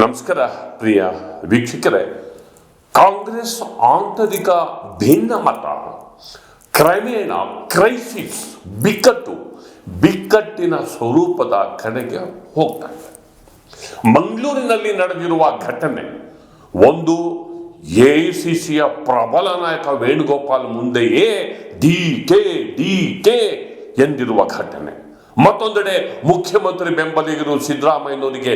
ನಮಸ್ಕಾರ ಪ್ರಿಯ ವೀಕ್ಷಕರೇ, ಕಾಂಗ್ರೆಸ್ ಆಂತರಿಕ ಭಿನ್ನಮತ, ಕ್ರಮೇಣ ಕ್ರೈಸಿಸ್, ಬಿಕ್ಕಟ್ಟಿನ ಸ್ವರೂಪದ ಕಡೆಗೆ ಹೋಗ್ತಾ ಇದೆ. ಮಂಗಳೂರಿನಲ್ಲಿ ನಡೆದಿರುವ ಘಟನೆ ಒಂದು ಎಐಸಿಸಿಯ ಪ್ರಬಲ ನಾಯಕ ವೇಣುಗೋಪಾಲ್ ಮುಂದೆಯೇ ಡಿ.ಕೆ ಎಂದಿರುವ ಘಟನೆ. ಮತ್ತೊಂದೆಡೆ ಮುಖ್ಯಮಂತ್ರಿ ಬೆಂಬಲಿಗರು ಸಿದ್ದರಾಮಯ್ಯನವರಿಗೆ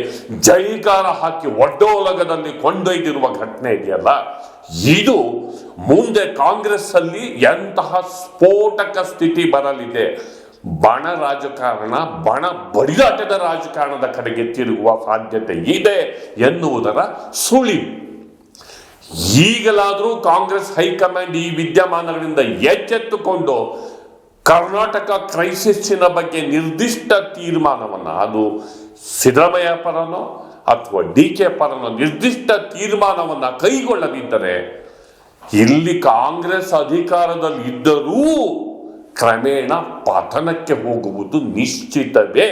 ಜೈಕಾರ ಹಾಕಿ ಒಡ್ಡೋಲಗದಲ್ಲಿ ಕೊಂಡೊಯ್ದಿರುವ ಘಟನೆ ಇದೆಯಲ್ಲ, ಇದು ಮುಂದೆ ಕಾಂಗ್ರೆಸ್ ಅಲ್ಲಿ ಎಂತಹ ಸ್ಫೋಟಕ ಸ್ಥಿತಿ ಬರಲಿದೆ, ಬಣ ರಾಜಕಾರಣ, ಬಣ ಬಡಿದಾಟದ ರಾಜಕಾರಣದ ಕಡೆಗೆ ತಿರುಗುವ ಸಾಧ್ಯತೆ ಇದೆ ಎನ್ನುವುದರ ಸುಳಿವು. ಈಗಲಾದರೂ ಕಾಂಗ್ರೆಸ್ ಹೈಕಮಾಂಡ್ ಈ ವಿದ್ಯಮಾನಗಳಿಂದ ಎಚ್ಚೆತ್ತುಕೊಂಡು ಕರ್ನಾಟಕ ಕ್ರೈಸಿಸ್ಸಿನ ಬಗ್ಗೆ ನಿರ್ದಿಷ್ಟ ತೀರ್ಮಾನವನ್ನ, ಅದು ಸಿದ್ದರಾಮಯ್ಯ ಪರನೋ ಅಥವಾ ಡಿ.ಕೆ ಪರನೋ ನಿರ್ದಿಷ್ಟ ತೀರ್ಮಾನವನ್ನ ಕೈಗೊಳ್ಳದಿದ್ದರೆ ಇಲ್ಲಿ ಕಾಂಗ್ರೆಸ್ ಅಧಿಕಾರದಲ್ಲಿ ಇದ್ದರೂ ಕ್ರಮೇಣ ಪತನಕ್ಕೆ ಹೋಗುವುದು ನಿಶ್ಚಿತವೇ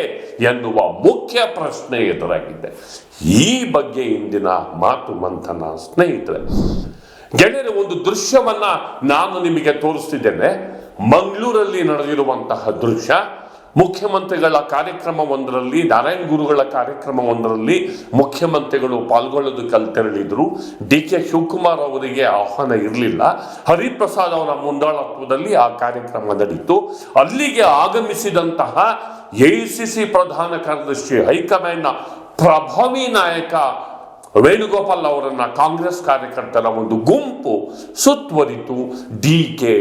ಎನ್ನುವ ಮುಖ್ಯ ಪ್ರಶ್ನೆ ಎದುರಾಗಿದೆ. ಈ ಬಗ್ಗೆ ಇಂದಿನ ಮಾತು ಮಂಥನ. ಸ್ನೇಹಿತರೆ, ಗೆಳೆಯರೆ, ಒಂದು ದೃಶ್ಯವನ್ನ ನಾನು ನಿಮಗೆ ತೋರಿಸ್ತಿದ್ದೇನೆ. ಮಂಗಳೂರಲ್ಲಿ ನಡೆದಿರುವಂತಹ ದೃಶ್ಯ. ಮುಖ್ಯಮಂತ್ರಿಗಳ ಕಾರ್ಯಕ್ರಮವೊಂದರಲ್ಲಿ, ನಾರಾಯಣ ಗುರುಗಳ ಕಾರ್ಯಕ್ರಮವೊಂದರಲ್ಲಿ ಮುಖ್ಯಮಂತ್ರಿಗಳು ಪಾಲ್ಗೊಳ್ಳೋದಕ್ಕೆ ತೆರಳಿದ್ರು. ಡಿ.ಕೆ ಶಿವಕುಮಾರ್ ಅವರಿಗೆ ಆಹ್ವಾನ ಇರಲಿಲ್ಲ. ಹರಿಪ್ರಸಾದ್ ಅವರ ಮುಂದಾಳತ್ವದಲ್ಲಿ ಆ ಕಾರ್ಯಕ್ರಮ ನಡೀತು. ಅಲ್ಲಿಗೆ ಆಗಮಿಸಿದಂತಹ ಎಐಸಿಸಿ ಪ್ರಧಾನ ಕಾರ್ಯದರ್ಶಿ, ಹೈಕಮಾಂಡ್ನ ಪ್ರಭಾವಿ ನಾಯಕ ವೇಣುಗೋಪಾಲ್ ಅವರನ್ನ ಕಾಂಗ್ರೆಸ್ ಕಾರ್ಯಕರ್ತರ ಒಂದು ಗುಂಪು ಸುತ್ತುವರಿತು. ಡಿ.ಕೆ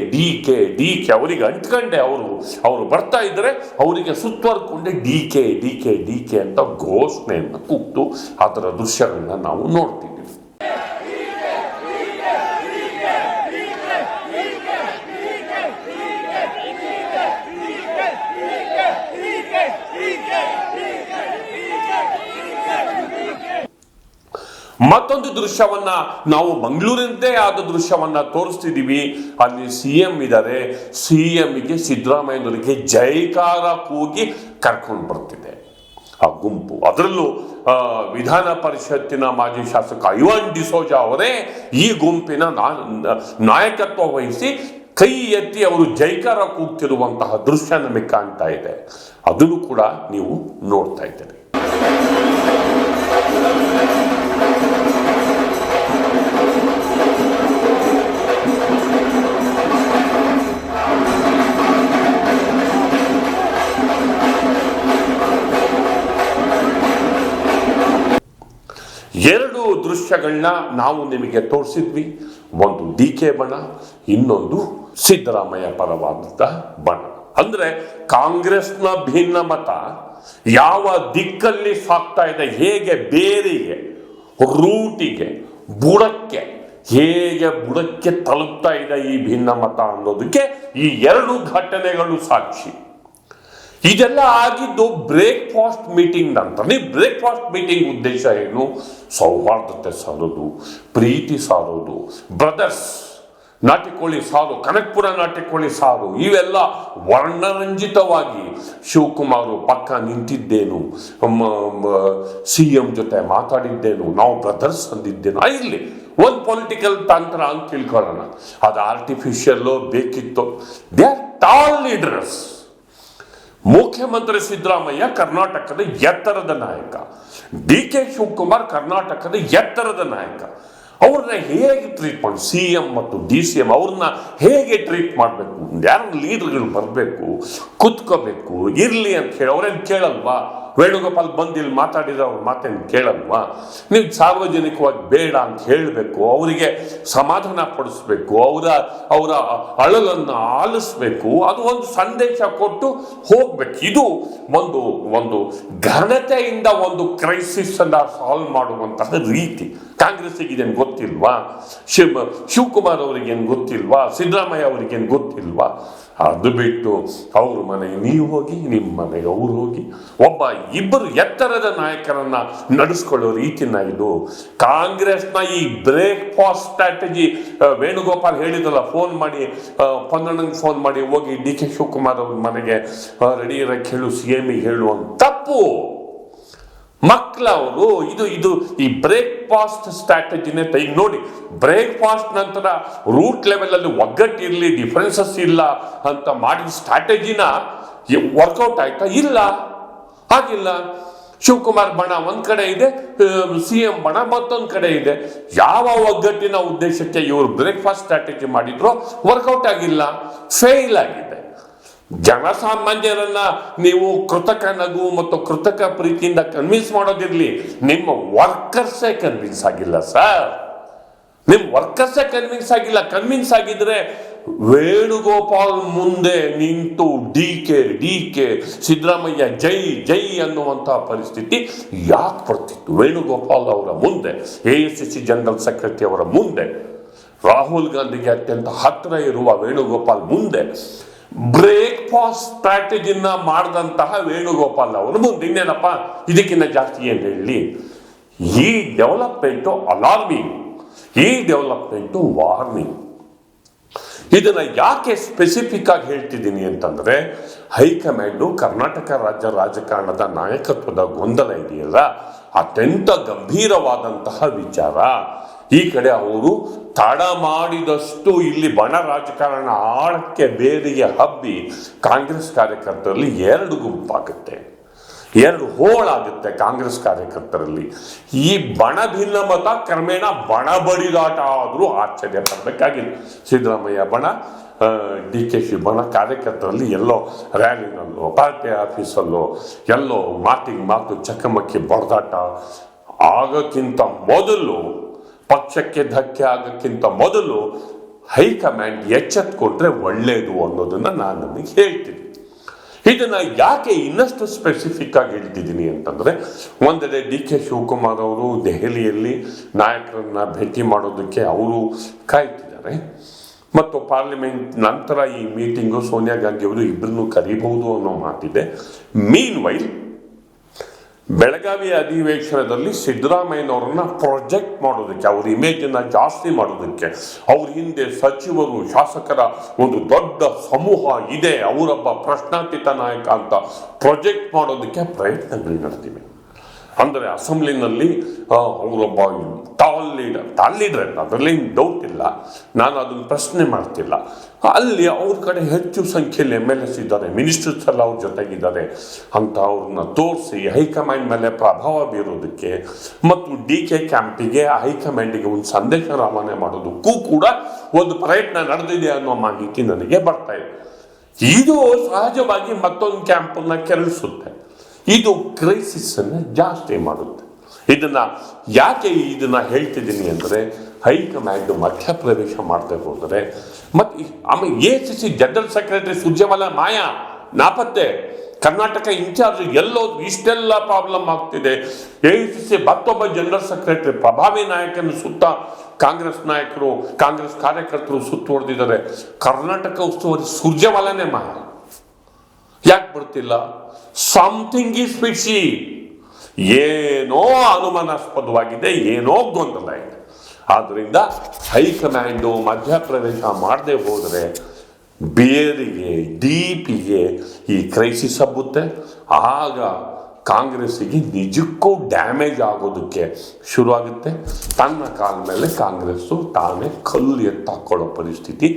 ಅವರಿಗೆ ಅಂಟ್ಕೊಂಡೆ ಅವರು ಬರ್ತಾ ಇದ್ರೆ ಅವರಿಗೆ ಸುತ್ತುವರ್ಕೊಂಡೆ ಡಿ.ಕೆ ಅಂತ ಘೋಷಣೆಯನ್ನು ಕೂಗ್ತು. ಅದರ ದೃಶ್ಯಗಳನ್ನ ನಾವು ನೋಡ್ತಿದ್ದೀವಿ. ಮತ್ತೊಂದು ದೃಶ್ಯವನ್ನ ನಾವು ಮಂಗಳೂರಿನದೇ ಆದ ದೃಶ್ಯವನ್ನ ತೋರಿಸ್ತಿದ್ದೀವಿ. ಅಲ್ಲಿ ಸಿಎಂ ಇದ್ದಾರೆ. ಸಿಎಂಗೆ ಸಿದ್ದರಾಮಯ್ಯನವರಿಗೆ ಜೈಕಾರ ಕೂಗಿ ಕರ್ಕೊಂಡು ಬರ್ತಿದೆ ಆ ಗುಂಪು. ಅದರಲ್ಲೂ ವಿಧಾನ ಪರಿಷತ್ತಿನ ಮಾಜಿ ಶಾಸಕ ಐವಾನ್ ಡಿಸೋಜಾ ಅವರೇ ಈ ಗುಂಪಿನ ನಾಯಕತ್ವ ವಹಿಸಿ ಕೈ ಎತ್ತಿ ಅವರು ಜೈಕಾರ ಕೂಗ್ತಿರುವಂತಹ ದೃಶ್ಯ ನಮಗೆ ಕಾಣ್ತಾ ಇದೆ. ಅದನ್ನು ಕೂಡ ನೀವು ನೋಡ್ತಾ ಇದ್ದೀರಿ. ಎರಡು ದೃಶ್ಯಗಳನ್ನ ನಾವು ನಿಮಗೆ ತೋರಿಸಿದ್ವಿ. ಒಂದು ಡಿ.ಕೆ ಬಣ, ಇನ್ನೊಂದು ಸಿದ್ದರಾಮಯ್ಯ ಪರವಾದಂತಹ ಬಣ. ಅಂದ್ರೆ ಕಾಂಗ್ರೆಸ್ನ ಭಿನ್ನಮತ ಯಾವ ದಿಕ್ಕಲ್ಲಿ ಸಾಗ್ತಾ ಇದೆ, ಹೇಗೆ ಬೇರಿಗೆ, ರೂಟಿಗೆ, ಹೇಗೆ ಬುಡಕ್ಕೆ ತಲುಪ್ತಾ ಇದೆ ಈ ಭಿನ್ನಮತ ಅನ್ನೋದಕ್ಕೆ ಈ ಎರಡು ಘಟನೆಗಳು ಸಾಕ್ಷಿ. ಇದೆಲ್ಲ ಆಗಿದ್ದು ಬ್ರೇಕ್ಫಾಸ್ಟ್ ಮೀಟಿಂಗ್ ನಂತರ. ಬ್ರೇಕ್ಫಾಸ್ಟ್ ಮೀಟಿಂಗ್ ಉದ್ದೇಶ ಏನು? ಸೌಹಾರ್ದತೆ ಸಾರೋದು, ಪ್ರೀತಿ ಸಾರೋದು, ಬ್ರದರ್ಸ್, ನಾಟಿಕೋಳಿ ಸಾರು, ಕನಕಪುರ ನಾಟಿಕೋಳಿ ಸಾರು, ಇವೆಲ್ಲ ವರ್ಣರಂಜಿತವಾಗಿ ಶಿವಕುಮಾರ್ ಪಕ್ಕ ನಿಂತಿದ್ದೇನು, ಸಿಎಂ ಜೊತೆ ಮಾತಾಡಿದ್ದೇನು, ನಾವು ಬ್ರದರ್ಸ್ ಅಂದಿದ್ದೇನು, ಇಲ್ಲಿ ಒಂದು ಪೊಲಿಟಿಕಲ್ ತಂತ್ರ ಅಂತ ತಿಳ್ಕೊಳ್ಳೋಣ. ಅದು ಆರ್ಟಿಫಿಷಿಯಲ್ ಬೇಕಿತ್ತು. They are tall leaders. ಮುಖ್ಯಮಂತ್ರಿ ಸಿದ್ದರಾಮಯ್ಯ ಕರ್ನಾಟಕದ ಎತ್ತರದ ನಾಯಕ, ಡಿ.ಕೆ ಶಿವಕುಮಾರ್ ಕರ್ನಾಟಕದ ಎತ್ತರದ ನಾಯಕ. ಅವ್ರನ್ನ ಹೇಗೆ ಟ್ರೀಟ್ ಮಾಡಿ, ಸಿಎಂ ಮತ್ತು ಡಿ.ಸಿ.ಎಂ ಅವ್ರನ್ನ ಹೇಗೆ ಟ್ರೀಟ್ ಮಾಡಬೇಕು? ಯಾರು ಲೀಡರ್ಗಳು ಬರಬೇಕು, ಕುತ್ಕೋಬೇಕು, ಇರ್ಲಿ ಅಂತ ಹೇಳಿ ಅವ್ರೇನು ಕೇಳಲ್ವಾ? ವೇಣುಗೋಪಾಲ್ ಬಂದು ಇಲ್ಲಿ ಮಾತಾಡಿದ್ರೆ ಅವ್ರ ಮಾತೇನು ಕೇಳಲ್ವಾ? ನೀವು ಸಾರ್ವಜನಿಕವಾಗಿ ಬೇಡ ಅಂತ ಹೇಳಬೇಕು, ಅವರಿಗೆ ಸಮಾಧಾನ ಪಡಿಸ್ಬೇಕು, ಅವರ ಅಳಲನ್ನು ಆಲಿಸ್ಬೇಕು, ಅದು ಒಂದು ಸಂದೇಶ ಕೊಟ್ಟು ಹೋಗ್ಬೇಕು. ಇದು ಒಂದು ಘನತೆಯಿಂದ ಒಂದು ಕ್ರೈಸಿಸ್ ಅನ್ನ ಸಾಲ್ವ್ ಮಾಡುವಂತಹ ರೀತಿ. ಕಾಂಗ್ರೆಸ್ಸಿಗೆ ಇದೇನು ಗೊತ್ತಿಲ್ವಾ? ಶಿವಕುಮಾರ್ ಅವರಿಗೇನು ಗೊತ್ತಿಲ್ವಾ? ಸಿದ್ದರಾಮಯ್ಯ ಅವರಿಗೇನು ಗೊತ್ತಿಲ್ವಾ? ಅದು ಬಿಟ್ಟು ಅವ್ರ ಮನೆಗೆ ನೀವು ಹೋಗಿ, ನಿಮ್ಮ ಮನೆಗೆ ಅವ್ರು ಹೋಗಿ, ಇಬ್ಬರು ಎತ್ತರದ ನಾಯಕರನ್ನ ನಡೆಸ್ಕೊಳ್ಳೋ ರೀತಿನ ಇದು. ಕಾಂಗ್ರೆಸ್ನ ಈ ಬ್ರೇಕ್ಫಾಸ್ಟ್ ಸ್ಟ್ರಾಟಜಿ, ವೇಣುಗೋಪಾಲ್ ಹೇಳಿದಲ್ಲ, ಫೋನ್ ಮಾಡಿ ಹೋಗಿ ಡಿ.ಕೆ ಶಿವಕುಮಾರ್ ಅವ್ರ ಮನೆಗೆ ರೆಡಿ ಇರಕ್ಕೆ ಹೇಳು, ಸಿ.ಎಂ.ಗೆ ಹೇಳು ಅಂತ ತಪ್ಪು. ಮಕ್ಕಳವರು ಇದು ಈ ಬ್ರೇಕ್ಫಾಸ್ಟ್ ಸ್ಟ್ರಾಟಜಿನೇ ಈಗ ನೋಡಿ, ಬ್ರೇಕ್ಫಾಸ್ಟ್ ನಂತರ ರೂಟ್ ಲೆವೆಲ್ ಅಲ್ಲಿ ಒಗ್ಗಟ್ಟಿರ್ಲಿ, ಡಿಫರೆನ್ಸಸ್ ಇಲ್ಲ ಅಂತ ಮಾಡಿದ ಸ್ಟ್ರಾಟಜಿನ ವರ್ಕೌಟ್ ಆಯ್ತಾ? ಇಲ್ಲ, ಆಗಿಲ್ಲ. ಶಿವಕುಮಾರ್ ಬಣ ಒಂದ್ ಕಡೆ ಇದೆ, CM ಬಣ ಮತ್ತೊಂದ್ ಕಡೆ ಇದೆ. ಯಾವ ಒಗ್ಗಟ್ಟಿನ ಉದ್ದೇಶಕ್ಕೆ ಇವರು ಬ್ರೇಕ್ಫಾಸ್ಟ್ ಸ್ಟ್ರಾಟಜಿ ಮಾಡಿದ್ರು ವರ್ಕೌಟ್ ಆಗಿಲ್ಲ, ಫೇಲ್ ಆಗಿದೆ. ಜನಸಾಮಾನ್ಯರನ್ನ ನೀವು ಕೃತಕ ನಗು ಮತ್ತು ಕೃತಕ ಪ್ರೀತಿಯಿಂದ ಕನ್ವಿನ್ಸ್ ಮಾಡೋದಿರ್ಲಿ, ನಿಮ್ಮ ವರ್ಕರ್ಸೇ ಕನ್ವಿನ್ಸ್ ಆಗಿಲ್ಲ ಸರ್. ನಿಮ್ ವರ್ಕರ್ಸೇ ಕನ್ವಿನ್ಸ್ ಆಗಿಲ್ಲ. ಕನ್ವಿನ್ಸ್ ಆಗಿದ್ರೆ ವೇಣುಗೋಪಾಲ್ ಮುಂದೆ ನಿಂತು ಡಿ ಕೆ ಸಿದ್ದರಾಮಯ್ಯ ಜೈ ಜೈ ಅನ್ನುವಂತಹ ಪರಿಸ್ಥಿತಿ ಯಾಕೆ ಬರ್ತಿತ್ತು? ವೇಣುಗೋಪಾಲ್ ಅವರ ಮುಂದೆ, AICC ಜನರಲ್ ಸೆಕ್ರೆಟರಿ ಅವರ ಮುಂದೆ, ರಾಹುಲ್ ಗಾಂಧಿಗೆ ಅತ್ಯಂತ ಹತ್ತಿರ ಇರುವ ವೇಣುಗೋಪಾಲ್ ಮುಂದೆ ಬ್ರೇಕ್ಫಾಸ್ಟ್ ಸ್ಟ್ರಾಟಜಿನ ಮಾಡಿದಂತಹ ವೇಣುಗೋಪಾಲ್ ಅವರು ಮುಂದೆ ಇನ್ನೇನಪ್ಪ, ಇದಕ್ಕಿಂತ ಜಾಸ್ತಿ ಏನು ಹೇಳಿ? ಈ ಡೆವಲಪ್ಮೆಂಟು ಅಲಾರ್ಮಿಂಗ್, ಈ ಡೆವಲಪ್ಮೆಂಟು ವಾರ್ನಿಂಗ್. ಇದನ್ನ ಯಾಕೆ ಸ್ಪೆಸಿಫಿಕ್ ಆಗಿ ಹೇಳ್ತಿದ್ದೀನಿ ಅಂತಂದ್ರೆ, ಹೈಕಮಾಂಡು ಕರ್ನಾಟಕ ರಾಜ್ಯ ರಾಜಕಾರಣದ ನಾಯಕತ್ವದ ಗೊಂದಲ ಇದೆಯಲ್ಲ, ಅತ್ಯಂತ ಗಂಭೀರವಾದಂತಹ ವಿಚಾರ. ಈ ಕಡೆ ಅವರು ತಡ ಮಾಡಿದಷ್ಟು ಇಲ್ಲಿ ಬಣ ರಾಜಕಾರಣ ಆಳಕ್ಕೆ ಬೇರಿಗೆ ಹಬ್ಬಿ ಕಾಂಗ್ರೆಸ್ ಕಾರ್ಯಕರ್ತರಲ್ಲಿ 2 ಗುಂಪಾಗುತ್ತೆ, 2 ಹೋಳಾಗುತ್ತೆ ಕಾಂಗ್ರೆಸ್ ಕಾರ್ಯಕರ್ತರಲ್ಲಿ. ಈ ಬಣ ಭಿನ್ನಮತ ಕ್ರಮೇಣ ಬಣ ಬಡಿದಾಟ ಆದರೂ ಆಶ್ಚರ್ಯ ಪಡಬೇಕಾಗಿಲ್ಲ. ಸಿದ್ದರಾಮಯ್ಯ ಬಣ, DKಶಿ ಬಣ ಕಾರ್ಯಕರ್ತರಲ್ಲಿ ಎಲ್ಲೋ ರ್ಯಾಲಿನಲ್ಲೋ ಪಾರ್ಟಿ ಆಫೀಸಲ್ಲೋ ಎಲ್ಲೋ ಮಾತು ಚಕಮಕಿ ಬಡದಾಟ ಆಗಕ್ಕಿಂತ ಮೊದಲು, ಪಕ್ಷಕ್ಕೆ ಧಕ್ಕೆ ಆಗಕ್ಕಿಂತ ಮೊದಲು ಹೈಕಮಾಂಡ್ ಎಚ್ಚೆತ್ಕೊಂಡ್ರೆ ಒಳ್ಳೇದು ಅನ್ನೋದನ್ನ ನಾನು ನಮಗೆ ಹೇಳ್ತೀನಿ. ಇದನ್ನ ಯಾಕೆ ಇನ್ನಷ್ಟು ಸ್ಪೆಸಿಫಿಕ್ ಆಗಿ ಹೇಳ್ತಿದ್ದೀನಿ ಅಂತಂದ್ರೆ, ಒಂದೆಡೆ DK ಶಿವಕುಮಾರ್ ಅವರು ದೆಹಲಿಯಲ್ಲಿ ನಾಯಕರನ್ನ ಭೇಟಿ ಮಾಡೋದಕ್ಕೆ ಅವರು ಕಾಯ್ತಿದ್ದಾರೆ. ಮತ್ತು ಪಾರ್ಲಿಮೆಂಟ್ ನಂತರ ಈ ಮೀಟಿಂಗು ಸೋನಿಯಾ ಗಾಂಧಿ ಅವರು ಇಬ್ಬರನ್ನು ಕರೀಬಹುದು ಅನ್ನೋ ಮಾತಿದೆ. ಮೀನ್ ವೈಲ್ ಬೆಳಗಾವಿ ಅಧಿವೇಶನದಲ್ಲಿ ಸಿದ್ದರಾಮಯ್ಯನವರನ್ನ ಪ್ರೊಜೆಕ್ಟ್ ಮಾಡೋದಕ್ಕೆ, ಅವ್ರ ಇಮೇಜ್ ಅನ್ನ ಜಾಸ್ತಿ ಮಾಡೋದಕ್ಕೆ, ಅವ್ರ ಹಿಂದೆ ಸಚಿವರು ಶಾಸಕರ ಒಂದು ದೊಡ್ಡ ಸಮೂಹ ಇದೆ, ಅವರೊಬ್ಬ ಪ್ರಶ್ನಾತೀತ ನಾಯಕ ಅಂತ ಪ್ರೊಜೆಕ್ಟ್ ಮಾಡೋದಕ್ಕೆ ಪ್ರಯತ್ನಗಳು ನಡೆದಿವೆ. ಅಂದರೆ ಅಸೆಂಬ್ಲಿನಲ್ಲಿ ಅವರೊಬ್ಬ ಟಾಲ್ ಲೀಡರ್ ಅದರಲ್ಲಿ ಡೌಟ್ ಇಲ್ಲ, ನಾನು ಅದನ್ನು ಪ್ರಶ್ನೆ ಮಾಡ್ತಿಲ್ಲ. ಅಲ್ಲಿ ಅವ್ರ ಕಡೆ ಹೆಚ್ಚು ಸಂಖ್ಯೆಯಲ್ಲಿ MLAs ಇದ್ದಾರೆ, ಮಿನಿಸ್ಟರ್ಸ್ ಎಲ್ಲ ಅವ್ರ ಜೊತೆಗಿದ್ದಾರೆ ಅಂತ ಅವ್ರನ್ನ ತೋರಿಸಿ ಹೈಕಮಾಂಡ್ ಮೇಲೆ ಪ್ರಭಾವ ಬೀರೋದಕ್ಕೆ ಮತ್ತು DK ಕ್ಯಾಂಪಿಗೆ ಹೈಕಮಾಂಡಿಗೆ ಒಂದು ಸಂದೇಶ ರವಾನೆ ಮಾಡೋದಕ್ಕೂ ಕೂಡ ಒಂದು ಪ್ರಯತ್ನ ನಡೆದಿದೆ ಅನ್ನೋ ಮಾಹಿತಿ ನನಗೆ ಬರ್ತಾ ಇದೆ. ಇದು ಸಹಜವಾಗಿ ಮತ್ತೊಂದು ಕ್ಯಾಂಪನ್ನ ಕೆರಳಿಸುತ್ತೆ, ಇದು ಕ್ರೈಸಿಸ್ ಅನ್ನು ಜಾಸ್ತಿ ಮಾಡುತ್ತೆ. ಯಾಕೆ ಇದನ್ನ ಹೇಳ್ತಿದ್ದೀನಿ ಅಂದ್ರೆ, ಹೈಕಮಾಂಡ್ ಮಧ್ಯಪ್ರವೇಶ ಮಾಡದೆ ಹೋದರೆ ಮತ್ತೆ ಆಮೇಲೆ AICC ಜನರಲ್ ಸೆಕ್ರೆಟರಿ ಸುರ್ಜೇವಾಲಾ ಮಾಯಾ ನಾಪತ್ತೆ, ಕರ್ನಾಟಕ ಇನ್ಚಾರ್ಜ್ ಎಲ್ಲೋ ಇಷ್ಟೆಲ್ಲ ಪ್ರಾಬ್ಲಮ್ ಆಗ್ತಿದೆ. AICC ಮತ್ತೊಬ್ಬ ಜನರಲ್ ಸೆಕ್ರೆಟರಿ ಪ್ರಭಾವಿ ನಾಯಕನ ಸುತ್ತ ಕಾಂಗ್ರೆಸ್ ನಾಯಕರು, ಕಾಂಗ್ರೆಸ್ ಕಾರ್ಯಕರ್ತರು ಸುತ್ತುವರೆದಿದ್ದಾರೆ. ಕರ್ನಾಟಕ ಉಸ್ತುವಾರಿ ಸುರ್ಜೇವಾಲಾನೇ ಮಾಯ ಯಾಕೆ ಬರ್ತಿಲ್ಲ? ಸಮಥಿಂಗ್ ಈಸ್ ಫಿಶಿ, ಏನೋ ಅನುಮಾನಾಸ್ಪದವಾಗಿದೆ, ಏನೋ ಗೊಂದಲ ಇದೆ. ಆದ್ರಿಂದ ಹೈಕಮಾಂಡು ಮಧ್ಯಪ್ರವೇಶ ಮಾಡದೆ ಹೋದರೆ ಬೇರಿಗೆ DPಗೆ ಈ ಕ್ರೈಸಿಸ್ ಹಬ್ಬುತ್ತೆ. ಆಗ ಕಾಂಗ್ರೆಸ್ಸಿಗೆ ನಿಜಕ್ಕೂ ಡ್ಯಾಮೇಜ್ ಆಗೋದಕ್ಕೆ ಶುರುವಾಗುತ್ತೆ. ತನ್ನ ಕಾಲ ಮೇಲೆ ಕಾಂಗ್ರೆಸ್ಸು ತಾನೇ ಕಲ್ಲು ಎತ್ತಾಕೊಳ್ಳೋ ಪರಿಸ್ಥಿತಿ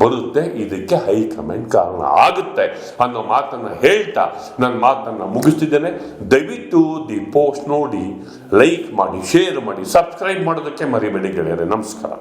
ಬರುತ್ತೆ. ಇದಕ್ಕೆ ಹೈಕಮಾಂಡ್ ಕಾರಣ ಆಗುತ್ತೆ ಅನ್ನೋ ಮಾತನ್ನು ಹೇಳ್ತಾ ನನ್ನ ಮಾತನ್ನು ಮುಗಿಸ್ತಿದ್ದೇನೆ. ದಯವಿಟ್ಟು ದಿ ಪೋಸ್ಟ್ ನೋಡಿ, ಲೈಕ್ ಮಾಡಿ, ಶೇರ್ ಮಾಡಿ, ಸಬ್ಸ್ಕ್ರೈಬ್ ಮಾಡೋದಕ್ಕೆ ಮರಿಬೇಡಿ ಗೆಳೆಯರೆ. ನಮಸ್ಕಾರ.